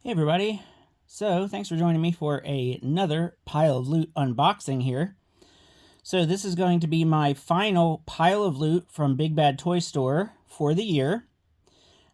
Hey everybody, so thanks for joining me for another pile of loot unboxing here. So this is going to be my final pile of loot from Big Bad Toy Store for the year.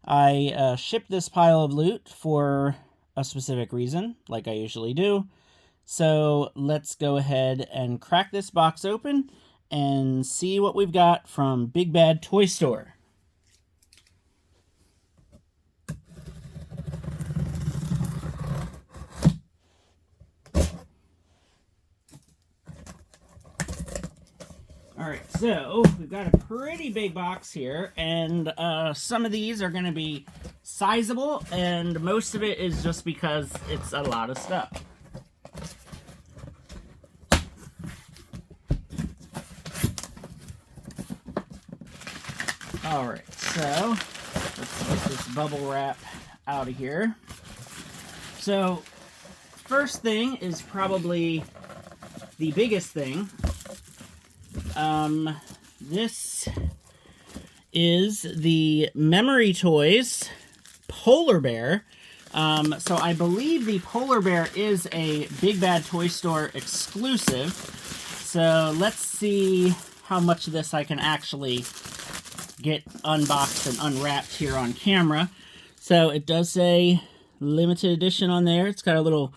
I shipped this pile of loot for a specific reason, like I usually do. So let's go ahead and crack this box open and see what we've got from Big Bad Toy Store. Alright, so we've got a pretty big box here, and some of these are going to be sizable, and most of it is just because it's a lot of stuff. Alright, so let's get this bubble wrap out of here. So, first thing is probably the biggest thing. This is the Memory Toys Polar Bear. So I believe the Polar Bear is a Big Bad Toy Store exclusive. So let's see how much of this I can actually get unboxed and unwrapped here on camera. So it does say limited edition on there. It's got a little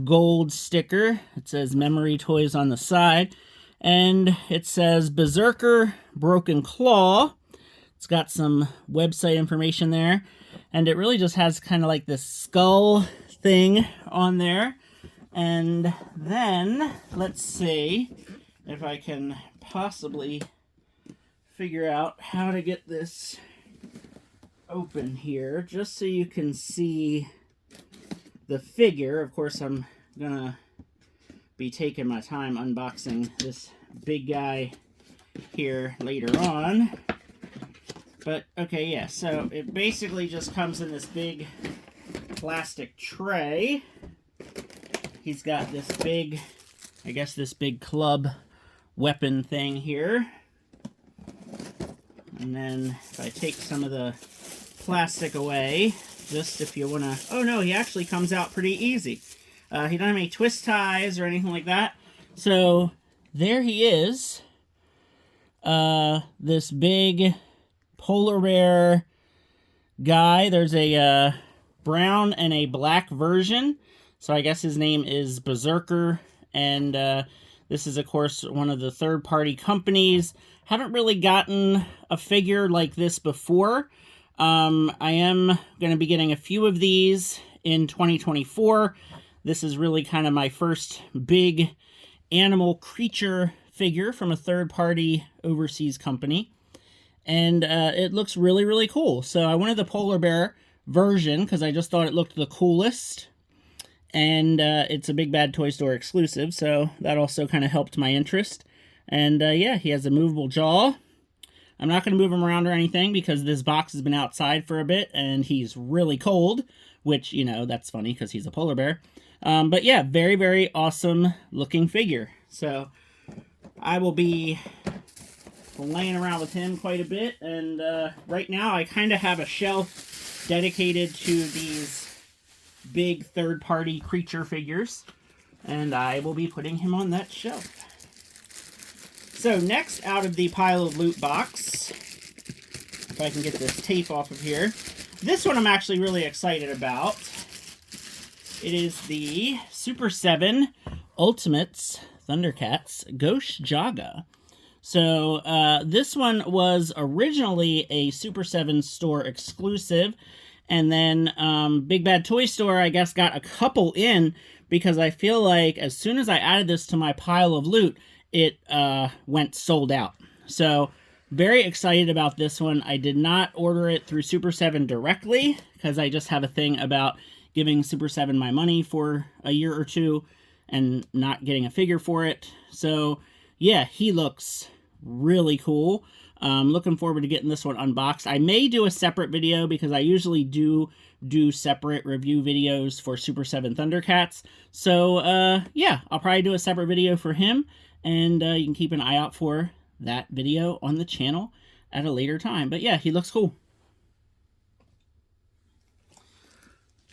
gold sticker. It says Memory Toys on the side. And it says Berserker Broken Claw. It's got some website information there. And it really just has kind of like this skull thing on there. And then, let's see if I can possibly figure out how to get this open here. Just so you can see the figure. Of course, I'm gonna be taking my time unboxing this big guy here later on. But, okay, yeah, so it basically just comes in this big plastic tray. He's got this big, I guess this big club weapon thing here. And then if I take some of the plastic away, just if you want to... Oh, no, he actually comes out pretty easy. He doesn't have any twist ties or anything like that. So, there he is. This big polar bear guy. There's a brown and a black version. So, I guess his name is Berserker. And this is, of course, one of the third-party companies. Haven't really gotten a figure like this before. I am going to be getting a few of these in 2024. This is really kind of my first big animal creature figure from a third-party overseas company. And it looks really, really cool. So I wanted the polar bear version because I just thought it looked the coolest. And it's a Big Bad Toy Store exclusive, so that also kind of helped my interest. And yeah, he has a movable jaw. I'm not going to move him around or anything because this box has been outside for a bit and he's really cold. Which, you know, that's funny because he's a polar bear. But yeah, very, very awesome looking figure. So I will be playing around with him quite a bit. And right now I kind of have a shelf dedicated to these big third-party creature figures. And I will be putting him on that shelf. So next out of the pile of loot box, if I can get this tape off of here. This one I'm actually really excited about. It is the Super 7 Ultimates Thundercats Ghost Jaga. So this one was originally a Super 7 store exclusive. And then Big Bad Toy Store, I guess, got a couple in because I feel like as soon as I added this to my pile of loot, it went sold out. So very excited about this one. I did not order it through Super 7 directly because I just have a thing about giving Super 7 my money for a year or two and not getting a figure for it. So yeah, he looks really cool. Looking forward to getting this one unboxed. I may do a separate video because I usually do separate review videos for Super 7 Thundercats. So yeah, I'll probably do a separate video for him. And you can keep an eye out for that video on the channel at a later time. But yeah, he looks cool.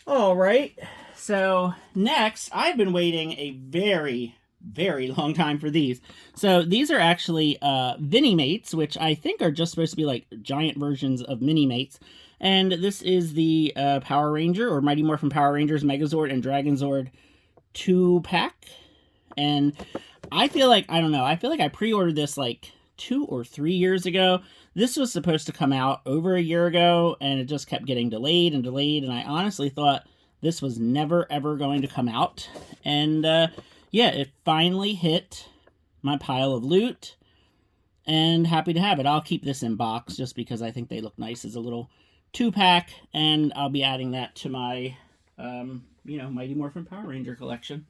All right. So next, I've been waiting a very, very long time for these. So these are actually Mini-Mates, which I think are just supposed to be like giant versions of Mini-Mates. And this is the Power Ranger, or Mighty Morphin Power Rangers, Megazord and Dragonzord 2-pack. And I feel like, I don't know, I feel like I pre-ordered this like 2 or 3 years ago. This was supposed to come out over a year ago, and it just kept getting delayed and delayed, and I honestly thought this was never, ever going to come out. And, yeah, it finally hit my pile of loot, and happy to have it. I'll keep this in box just because I think they look nice as a little 2-pack, and I'll be adding that to my, Mighty Morphin Power Ranger collection.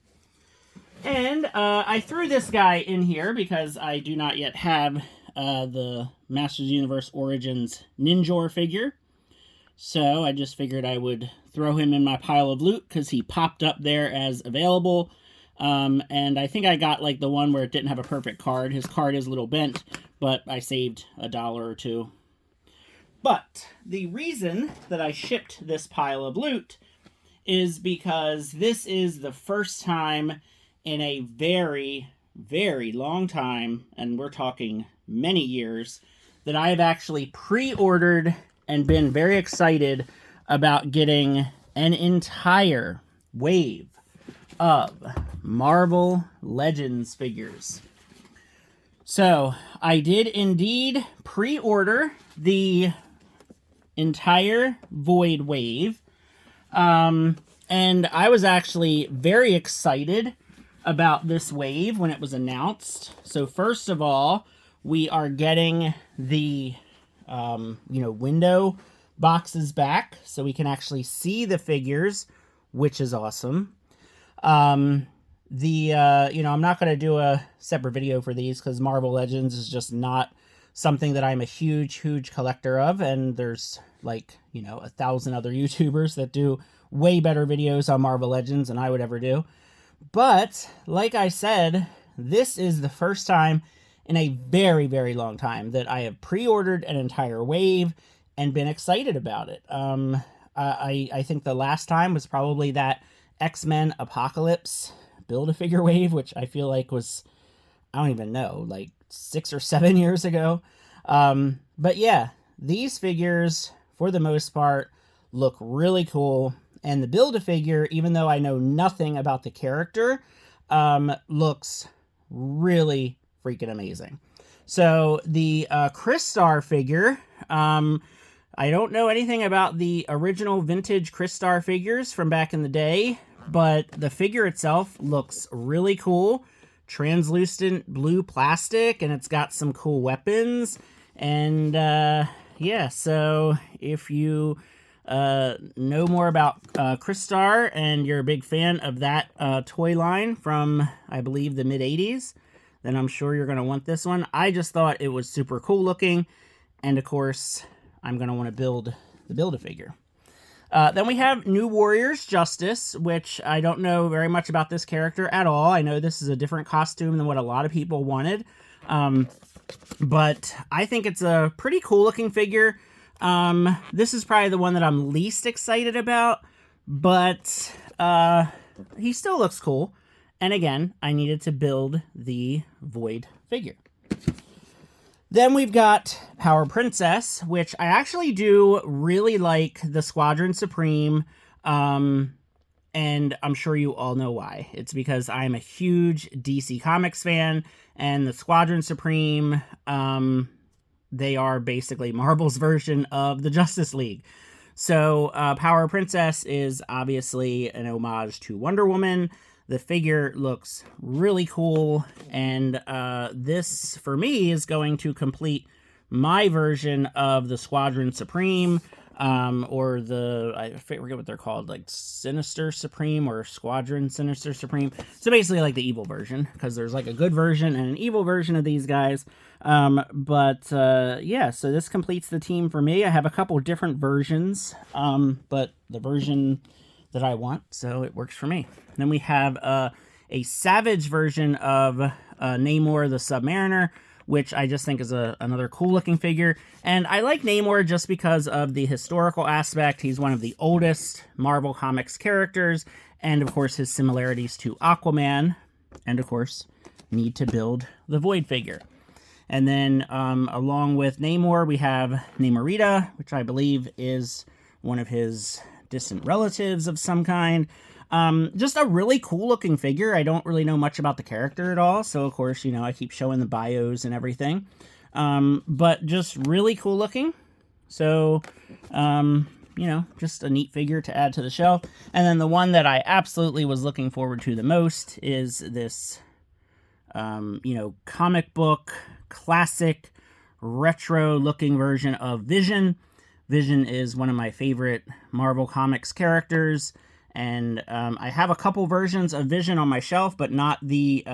And I threw this guy in here because I do not yet have the Masters Universe Origins Ninjor figure. So I just figured I would throw him in my pile of loot because he popped up there as available. And I think I got like the one where it didn't have a perfect card. His card is a little bent, but I saved $1 or $2. But the reason that I shipped this pile of loot is because this is the first time in a very, very long time, and we're talking many years, that I have actually pre-ordered and been very excited about getting an entire wave of Marvel Legends figures. So, I did indeed pre-order the entire Void wave, and I was actually very excited about this wave when it was announced. So first of all, we are getting the window boxes back so we can actually see the figures, which is awesome. I'm not going to do a separate video for these because Marvel Legends is just not something that I'm a huge collector of, and there's 1,000 other YouTubers that do way better videos on Marvel Legends than I would ever do. But, like I said, this is the first time in a very, very long time that I have pre-ordered an entire wave and been excited about it. I think the last time was probably that X-Men Apocalypse Build-A-Figure wave, which I feel like was, I don't even know, like 6 or 7 years ago. But yeah, these figures, for the most part, look really cool. And the Build-A-Figure, even though I know nothing about the character, looks really freaking amazing. So the Crystar figure, I don't know anything about the original vintage Crystar figures from back in the day, but the figure itself looks really cool. Translucent blue plastic, and it's got some cool weapons. And yeah, so if you know more about Crystar and you're a big fan of that toy line from, I believe, the mid-'80s, then I'm sure you're going to want this one. I just thought it was super cool looking, and of course, I'm going to want to build the Build-A-Figure. Then we have New Warriors Justice, which I don't know very much about this character at all. I know this is a different costume than what a lot of people wanted, but I think it's a pretty cool looking figure. This is probably the one that I'm least excited about, but he still looks cool. And again, I needed to build the Void figure. Then we've got Power Princess, which I actually do really like the Squadron Supreme, and I'm sure you all know why. It's because I'm a huge DC Comics fan, and the Squadron Supreme, they are basically Marvel's version of the Justice League. So Power Princess is obviously an homage to Wonder Woman. The figure looks really cool, and this, for me, is going to complete my version of the Squadron Supreme, or the, I forget what they're called, like Sinister Supreme or Squadron Sinister Supreme. So basically like the evil version, because there's like a good version and an evil version of these guys. Yeah, so this completes the team for me. I have a couple different versions, but the version that I want, so it works for me. Then we have a Savage version of Namor the Submariner, which I just think is another cool-looking figure. And I like Namor just because of the historical aspect. He's one of the oldest Marvel Comics characters, and of course his similarities to Aquaman, and of course need to build the Void figure. And then along with Namor, we have Namorita, which I believe is one of his distant relatives of some kind. Just a really cool looking figure. I don't really know much about the character at all, so of course, you know, I keep showing the bios and everything. But just really cool looking. So, you know, just a neat figure to add to the shelf. And then the one that I absolutely was looking forward to the most is this, you know, comic book, classic, retro-looking version of Vision. Vision is one of my favorite Marvel Comics characters, and I have a couple versions of Vision on my shelf, but not the,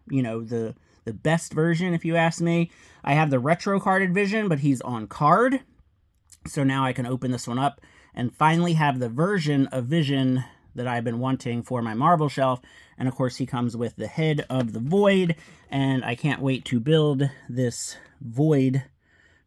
you know, the best version, if you ask me. I have the retro-carded Vision, but he's on card, so now I can open this one up and finally have the version of Vision that I've been wanting for my Marvel shelf. And of course he comes with the head of the Void, and I can't wait to build this Void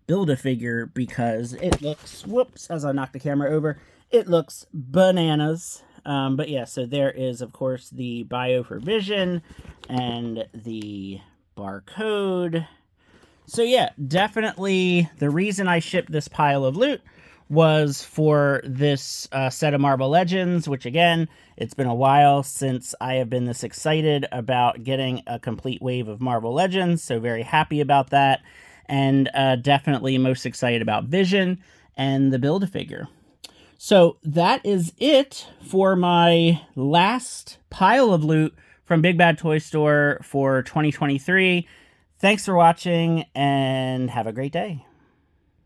Build-A-Figure because it looks, whoops, as I knocked the camera over, it looks bananas. But yeah, so there is of course the bio for Vision and the barcode. So yeah, definitely the reason I shipped this pile of loot was for this set of Marvel Legends, which again, it's been a while since I have been this excited about getting a complete wave of Marvel Legends, so very happy about that, and definitely most excited about Vision and the Build-A-Figure. So that is it for my last pile of loot from Big Bad Toy Store for 2023. Thanks for watching, and have a great day.